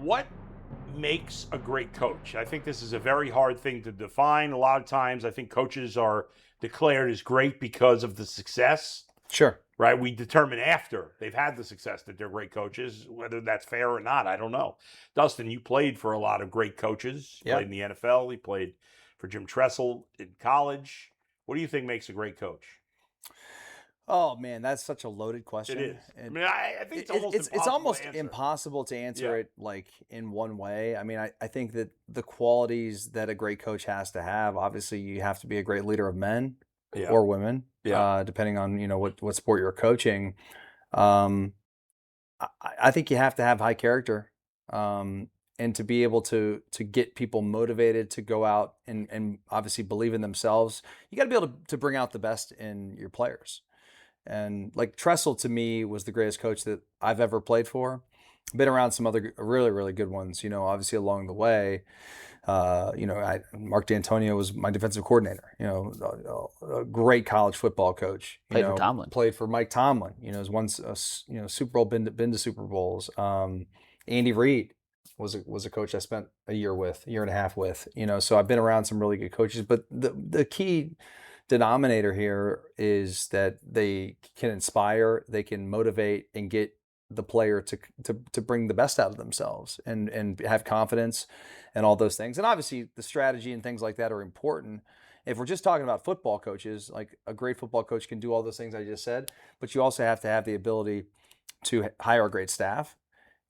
what makes a great coach? I think this is a very hard thing to define. A lot of times, I think coaches are declared as great because of the success. Sure. Right? We determine after they've had the success that they're great coaches. Whether that's fair or not, I don't know. Dustin, you played for a lot of great coaches. You played in the NFL. You played for Jim Tressel in college. What do you think makes a great coach? Oh man, that's such a loaded question. It is. I mean, I think it's almost impossible to answer it like in one way. I mean, I think that the qualities that a great coach has to have, obviously you have to be a great leader of men or women, depending on, what sport you're coaching. I think you have to have high character, and to be able to get people motivated to go out and obviously believe in themselves. You got to be able to bring out the best in your players. And like Tressel to me was the greatest coach that I've ever played for. Been around some other really, really good ones, obviously along the way. Mark D'Antonio was my defensive coordinator, a great college football coach. Played for Tomlin. Played for Mike Tomlin, has won Super Bowl, been to Super Bowls. Andy Reid was a coach I spent a year and a half with, so I've been around some really good coaches. But the key denominator here is that they can inspire, they can motivate, and get the player to bring the best out of themselves and have confidence and all those things. And obviously the strategy and things like that are important. If we're just talking about football coaches, like a great football coach can do all those things I just said, but you also have to have the ability to hire a great staff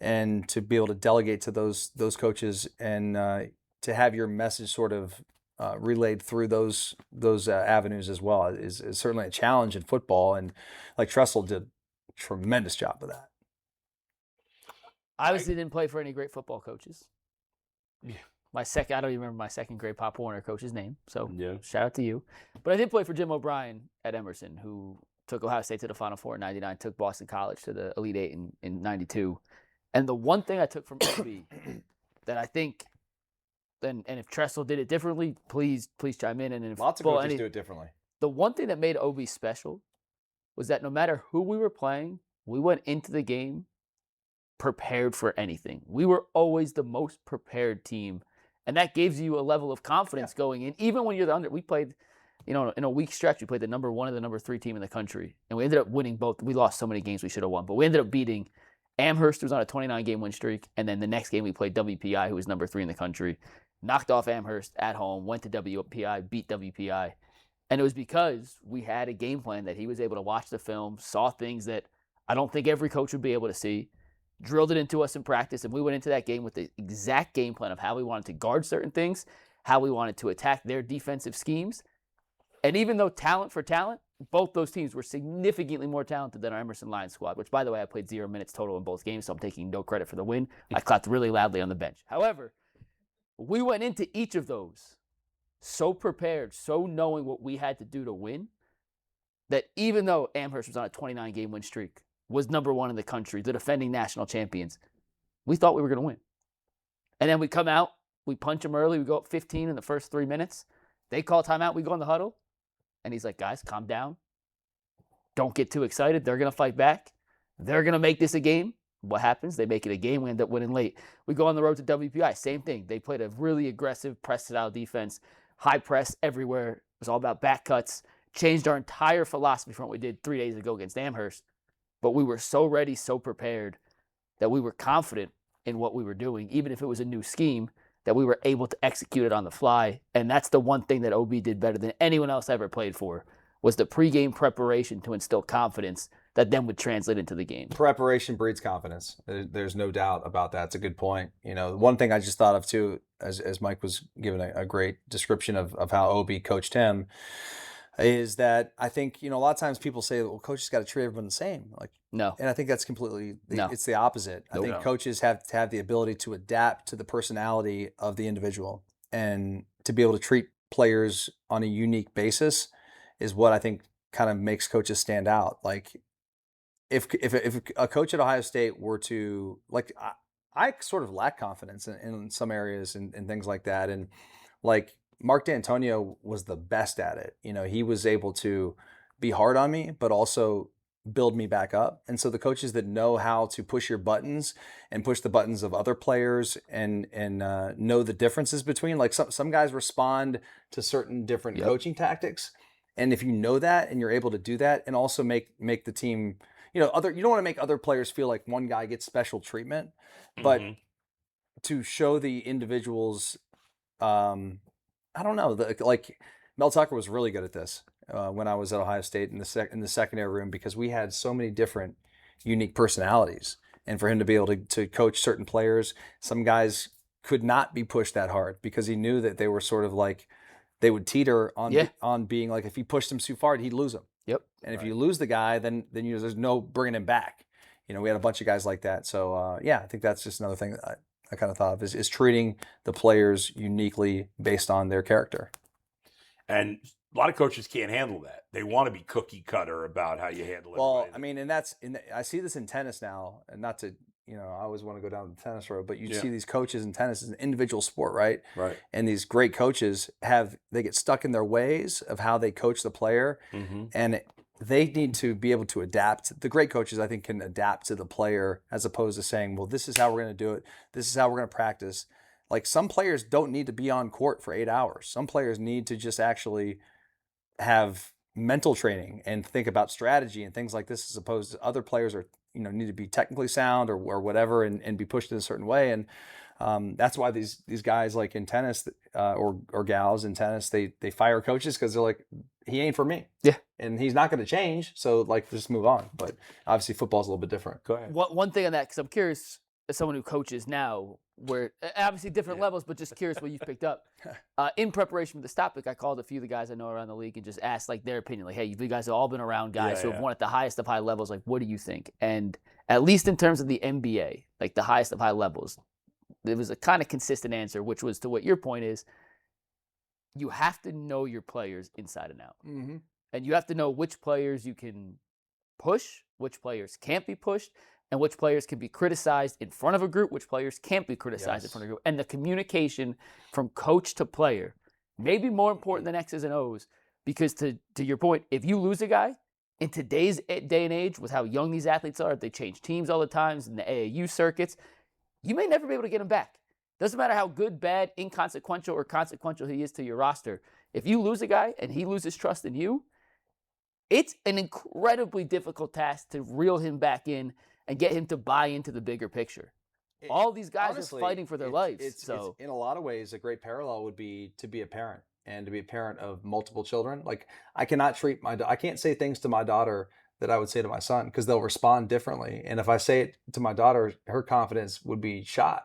and to be able to delegate to those coaches and to have your message sort of relayed through those avenues as well is certainly a challenge in football, and like Tressel did a tremendous job of that. I obviously didn't play for any great football coaches. Yeah. I don't even remember my second grade Pop Warner coach's name, so shout out to you. But I did play for Jim O'Brien at Emerson, who took Ohio State to the Final Four in '99, took Boston College to the Elite Eight in '92. And the one thing I took from OB that I think, and if Tressel did it differently, please chime in. And if lots of coaches do it differently. The one thing that made OB special was that no matter who we were playing, we went into the game prepared for anything. We were always the most prepared team, and that gives you a level of confidence going in. Even when you're the under, we played, in a week stretch, we played the number 1 and the number 3 team in the country, and we ended up winning both. We lost so many games we should have won, but we ended up beating Amherst, who was on a 29-game win streak, and then the next game we played WPI, who was number 3 in the country, knocked off Amherst at home, went to WPI, beat WPI, and it was because we had a game plan that he was able to watch the film, saw things that I don't think every coach would be able to see, drilled it into us in practice, and we went into that game with the exact game plan of how we wanted to guard certain things, how we wanted to attack their defensive schemes. And even though talent for talent, both those teams were significantly more talented than our Emerson Lions squad, which, by the way, I played 0 minutes total in both games, so I'm taking no credit for the win. I clapped really loudly on the bench. However, we went into each of those so prepared, so knowing what we had to do to win, that even though Amherst was on a 29-game win streak, was number 1 in the country, the defending national champions, we thought we were going to win. And then we come out, we punch them early, we go up 15 in the first 3 minutes. They call timeout, we go in the huddle. And he's like, guys, calm down. Don't get too excited. They're going to fight back. They're going to make this a game. What happens? They make it a game. We end up winning late. We go on the road to WPI. Same thing. They played a really aggressive press-style defense, high press everywhere. It was all about back cuts. Changed our entire philosophy from what we did 3 days ago against Amherst. But we were so ready, so prepared that we were confident in what we were doing, even if it was a new scheme, that we were able to execute it on the fly. And that's the one thing that OB did better than anyone else ever played for, was the pregame preparation to instill confidence that then would translate into the game. Preparation breeds confidence. There's no doubt about that. It's a good point. One thing I just thought of too, as Mike was giving a great description of how OB coached him, is that I think, a lot of times people say, well, coaches got to treat everyone the same. No. And I think that's completely, no. It's the opposite. I think coaches have to have the ability to adapt to the personality of the individual, and to be able to treat players on a unique basis is what I think kind of makes coaches stand out. If a coach at Ohio State were to, I sort of lack confidence in some areas and things like that. And Mark D'Antonio was the best at it. He was able to be hard on me, but also build me back up. And so the coaches that know how to push your buttons and push the buttons of other players and know the differences between, like some guys respond to certain different coaching tactics. And if you know that and you're able to do that and also make the team, you don't want to make other players feel like one guy gets special treatment, but to show the individuals, I don't know, like Mel Tucker was really good at this when I was at Ohio State in the secondary room, because we had so many different unique personalities, and for him to be able to coach certain players, some guys could not be pushed that hard because he knew that they were sort of like, they would teeter on being like, if he pushed them too far, he'd lose them. Yep. And if you lose the guy, then there's no bringing him back. We had a bunch of guys like that. So I think that's just another thing that I kind of thought of is treating the players uniquely based on their character. And a lot of coaches can't handle that. They want to be cookie cutter about how you handle it. Well, I mean, and I see this in tennis now, and not to, I always want to go down the tennis road, but you see these coaches in tennis as an individual sport, right? Right. And these great coaches they get stuck in their ways of how they coach the player, and they need to be able to adapt. The great coaches, I think, can adapt to the player as opposed to saying, well, this is how we're going to do it. This is how we're going to practice. Like, some players don't need to be on court for 8 hours. Some players need to just actually have mental training and think about strategy and things like this, as opposed to other players need to be technically sound or whatever and be pushed in a certain way. And that's why these guys, like in tennis or gals in tennis, they fire coaches because they're like, he ain't for me. Yeah. And he's not going to change. So like, just move on. But obviously football's a little bit different. Go ahead. One thing on that, because I'm curious, as someone who coaches now, where obviously different levels, but just curious what you've picked up. In preparation for this topic, I called a few of the guys I know around the league and just asked like their opinion. Like, hey, you guys have all been around guys who have won at the highest of high levels. Like, what do you think? And at least in terms of the NBA, like the highest of high levels, there was a kind of consistent answer, which was to what your point is. You have to know your players inside and out. Mm-hmm. And you have to know which players you can push, which players can't be pushed, and which players can be criticized in front of a group, which players can't be criticized in front of a group. And the communication from coach to player may be more important than X's and O's, because to your point, if you lose a guy, in today's day and age, with how young these athletes are, they change teams all the time in the AAU circuits, you may never be able to get him back. Doesn't matter how good, bad, inconsequential, or consequential he is to your roster. If you lose a guy and he loses trust in you, it's an incredibly difficult task to reel him back in and get him to buy into the bigger picture. All these guys honestly, are fighting for their lives. It's in a lot of ways, a great parallel would be to be a parent and to be a parent of multiple children. Like, I can't say things to my daughter that I would say to my son, because they'll respond differently. And if I say it to my daughter, her confidence would be shot.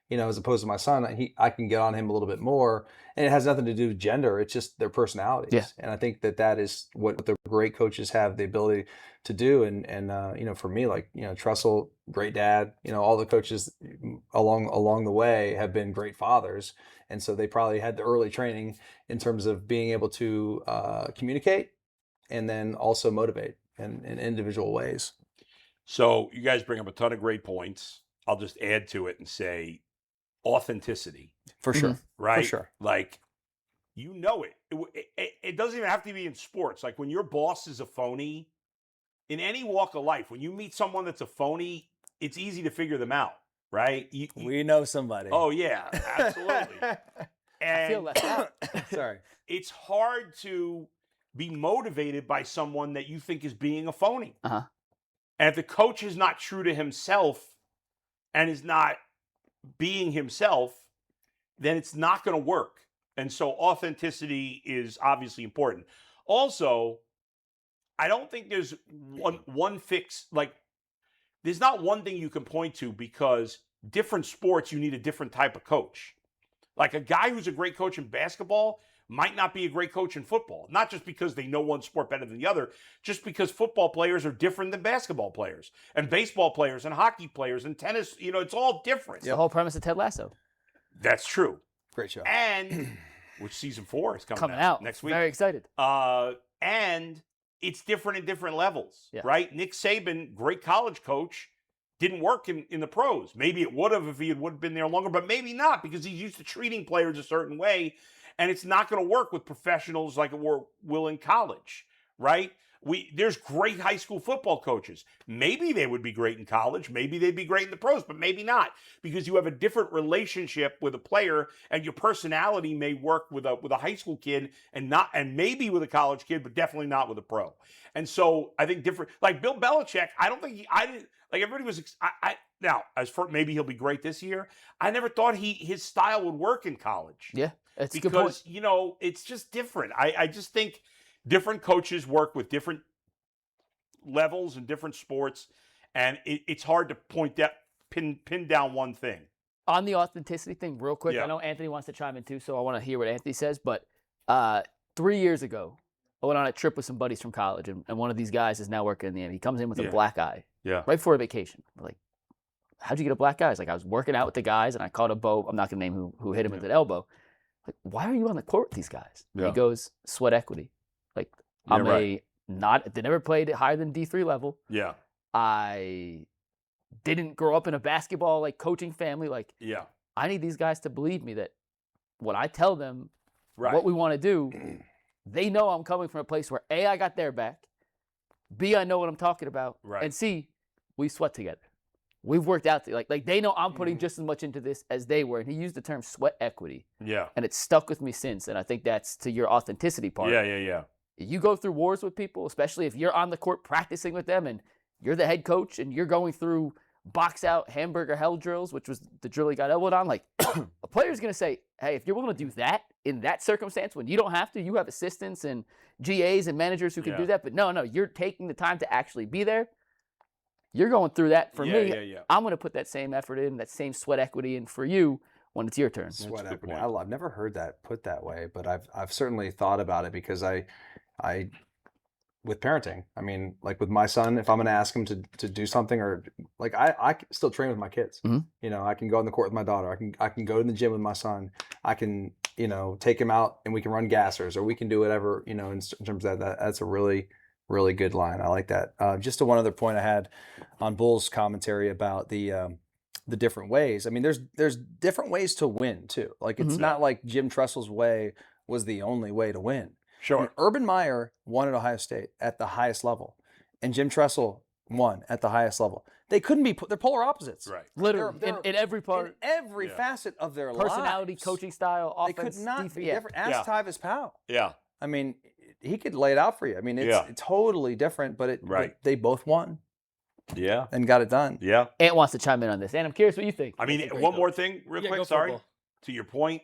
As opposed to my son, I can get on him a little bit more, and it has nothing to do with gender. It's just their personalities. Yeah. And I think that is what the great coaches have the ability to do. And for me, like, Tressel, great dad, all the coaches along the way have been great fathers. And so they probably had the early training in terms of being able to communicate and then also motivate in individual ways. So you guys bring up a ton of great points. I'll just add to it and say, authenticity. For sure. Right? For sure. Like, it doesn't even have to be in sports. Like, when your boss is a phony, in any walk of life, when you meet someone that's a phony, it's easy to figure them out, right? We know somebody. Oh, yeah, absolutely. And I feel left out. Sorry. It's hard to be motivated by someone that you think is being a phony. Uh-huh. And if the coach is not true to himself and is not being himself, then it's not going to work. And so authenticity is obviously important. Also, I don't think there's one fix. Like, there's not one thing you can point to, because different sports, you need a different type of coach. Like, a guy who's a great coach in basketball might not be a great coach in football. Not just because they know one sport better than the other, just because football players are different than basketball players, and baseball players and hockey players and tennis, it's all different. It's the whole premise of Ted Lasso. That's true. Great show. And which season 4 is coming out next week. Very excited. And it's different in different levels, right? Nick Saban, great college coach, didn't work in the pros. Maybe it would have if he would have been there longer, but maybe not, because he's used to treating players a certain way. And it's not going to work with professionals like it will in college, right? There's great high school football coaches. Maybe they would be great in college. Maybe they'd be great in the pros, but maybe not, because you have a different relationship with a player, and your personality may work with a high school kid and maybe with a college kid, but definitely not with a pro. And so I think different, like Bill Belichick. I don't think I didn't like everybody was. Now, as for maybe he'll be great this year. I never thought his style would work in college. Yeah, that's because a good point. It's just different. I just think different coaches work with different levels and different sports, and it's hard to pin down one thing. On the authenticity thing, real quick, Yeah. I know Anthony wants to chime in too, so I want to hear what Anthony says. But 3 years ago, I went on a trip with some buddies from college, and one of these guys is now working in the NBA. He comes in with a black eye Yeah. right before a vacation. We're like, how'd you get a black eye? He's like, I was working out with the guys, and I caught a bow. I'm not going to name who hit him with an elbow. Like, why are you on the court with these guys? Yeah. He goes, sweat equity. Like, they never played at higher than D3 level. Yeah. I didn't grow up in a basketball like coaching family. Like, Yeah. I need these guys to believe me that when I tell them Right. what we want to do, they know I'm coming from a place where A, I got their back, B, I know what I'm talking about, Right. and C, we sweat together. We've worked out like they know I'm putting just as much into this as they were. And he used the term sweat equity. Yeah. And it's stuck with me since. And I think that's to your authenticity part. Yeah. You go through wars with people, especially if you're on the court practicing with them and you're the head coach and you're going through box out hamburger hell drills, which was the drill he got elbowed on. Like, a player's going to say, hey, if you're willing to do that in that circumstance when you don't have to, you have assistants and GAs and managers who can do that. But no, you're taking the time to actually be there. You're going through that for me. Yeah. I'm going to put that same effort in, that same sweat equity in for you when it's your turn. Sweat equity. I've never heard that put that way, but I've certainly thought about it because I with parenting, I mean, like with my son, if I'm going to ask him to do something, or like I still train with my kids. Mm-hmm. I can go on the court with my daughter. I can go to the gym with my son. I can take him out and we can run gassers, or we can do whatever in terms of that. That's a really good line. I like that. Just one other point I had on Bull's commentary about the different ways. I mean, there's different ways to win too. Like it's not like Jim Tressel's way was the only way to win. Sure. I mean, Urban Meyer won at Ohio State at the highest level, and Jim Tressel won at the highest level. They couldn't be they're polar opposites. Right. Literally, They're in every part. in every facet of their Personality, lives. coaching style, offense, They could not defense. be different. Ask Tyvis Powell. Yeah. I mean, he could lay it out for you. I mean, it's totally different, but they both won. Yeah. And got it done. Yeah. Ant wants to chime in on this. And I'm curious what you think. I mean, one more thing real quick. Sorry. To your point,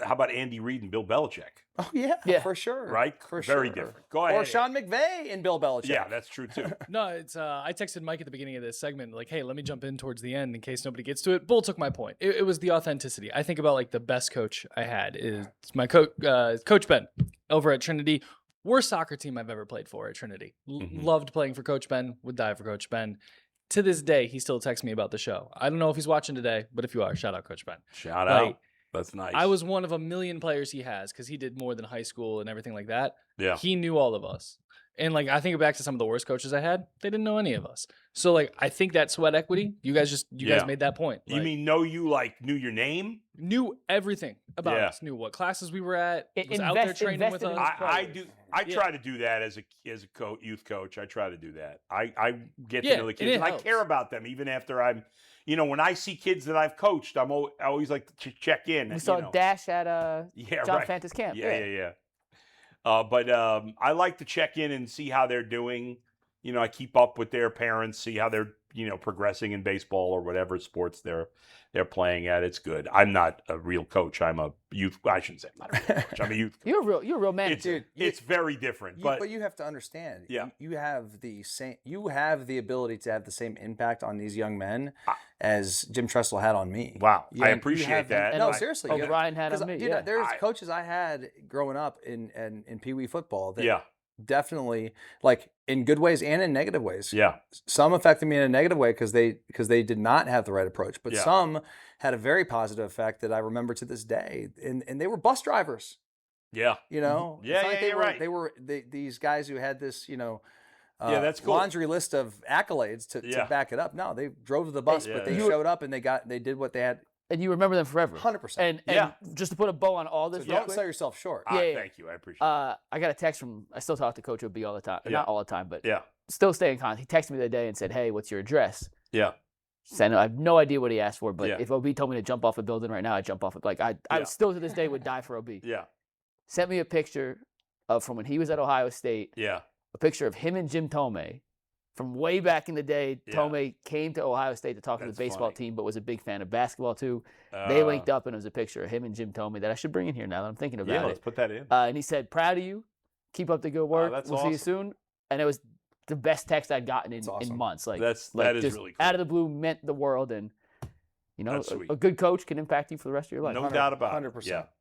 how about Andy Reid and Bill Belichick? Oh, yeah. For sure. Right? For Very sure. different. Go ahead. Or Sean McVay and Bill Belichick. Yeah, that's true too. No, it's I texted Mike at the beginning of this segment, like, hey, let me jump in towards the end in case nobody gets to it. Bull took my point. It was the authenticity. I think about like the best coach I had is my Coach Ben over at Trinity. Worst soccer team I've ever played for at Trinity. Loved playing for Coach Ben, would die for Coach Ben. To this day, he still texts me about the show. I don't know if he's watching today, but if you are, shout out Coach Ben. Shout out. That's nice. I was one of a million players he has because he did more than high school and everything like that. Yeah. He knew all of us. And like I think back to some of the worst coaches I had, they didn't know any of us. So like I think that sweat equity, you guys made that point. You mean knew your name? Knew everything about us, knew what classes we were at, was out there training with us. I try to do that as a youth coach. I try to do that. I get to know the kids and I care about them even after I'm when I see kids that I've coached, I always like to check in. We saw Dash at John Fanta's camp. Yeah. But I like to check in and see how they're doing. I keep up with their parents, see how they're progressing in baseball or whatever sports they're playing at. It's good. I'm not a real coach. I'm a youth. I shouldn't say I'm not a real coach. I'm a youth. You're a real man, dude. It's very different. But you have to understand. Yeah. You have the ability to have the same impact on these young men as Jim Tressel had on me. Wow, I appreciate that. No, seriously. Ryan had on me. There's coaches I had growing up in Pee Wee football that definitely, like in good ways and in negative ways. Yeah. Some affected me in a negative way because they did not have the right approach, but some had a very positive effect that I remember to this day. And they were bus drivers. Yeah. They were these guys who had this, that's cool. laundry list of accolades to back it up. No, they drove to the bus, but they showed up and they did what they had and you remember them forever. 100%. And Yeah. just to put a bow on all this, So real don't quick, sell yourself short. Yeah. Thank you. I appreciate it. I got a text from. I still talk to Coach OB all the time. Yeah. Not all the time, but Yeah. still stay in contact. He texted me the other day and said, "Hey, what's your address?" Yeah. Said, I have no idea what he asked for, but Yeah. if OB told me to jump off a building right now, I'd jump off it. Like I Yeah. still to this day would die for OB. Yeah. Sent me a picture of from when he was at Ohio State. Yeah. A picture of him and Jim Tomei from way back in the day. Yeah. Tomei came to Ohio State to talk to That's the baseball funny. team, but was a big fan of basketball too. They Uh, linked up, and it was a picture of him and Jim Tomei that I should bring in here now that I'm thinking about Yeah, it. let's put that in. And he said, "Proud of you. Keep up the good work. that's We'll see you awesome. soon." And it was the best text I'd gotten in awesome. months. Like that is just really cool. out of the blue, meant the world. And That's sweet. a good coach can impact you for the rest of your life. No doubt about it. 100%. Yeah.